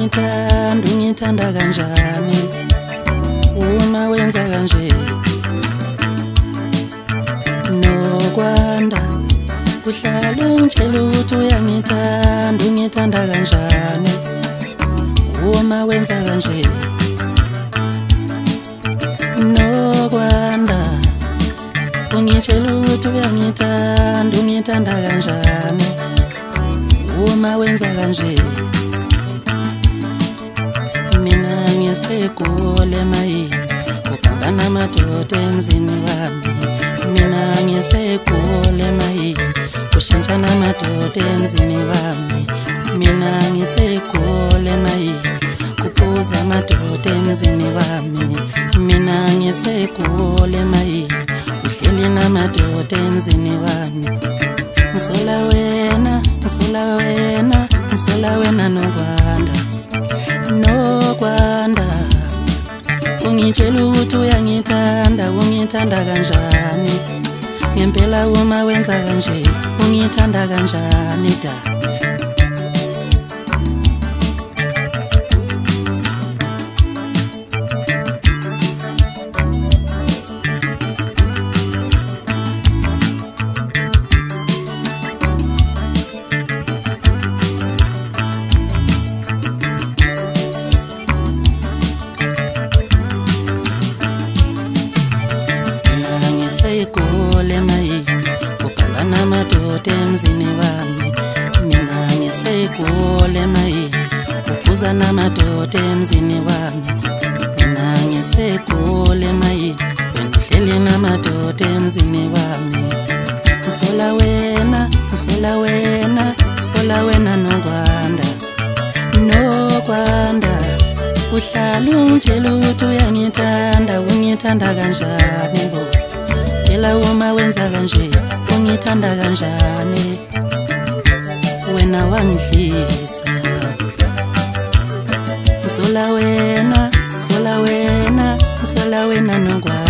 uyangithanda ungithanda kanjani uma wenza kanje nokwanda uhlala ungitshela ukuthi uyangithanda ungithanda kanjani uma wenza kanje nokwanda ungitshela ukuthi uyangithanda ungithanda kanjani uma wenza kanje mina ngisekule mayini kuhamba namadoda emzini wami mina ngisekule mayini kushintsha namadoda emzini wami mina ngisekule mayini kuphuza amadoda emzini wami mina ngisekule mayini uhleli namadoda emzini wami ngisola wena ngisola wena ngisola wena nokwanda ungitshela ukuthi uyangithanda ungithanda kanjani ngempela uma wenza kanje ungithanda kanjani da ngisekule mayini kuhamba namadoda emzini wami mina ngisekule mayini kuphuza namadoda emzini wami mina ngisekule mayini wena uhleli namadoda emzini wami ngisola wena ngisola wena ngisola wena nokwanda uhlala ungitshela ukuthi uyangithanda ungithanda kanjani bo phela uma wenza kanje ungithanda kanjani wena wangihlisa ngisola wena ngisola wena ngisola wena nokwanda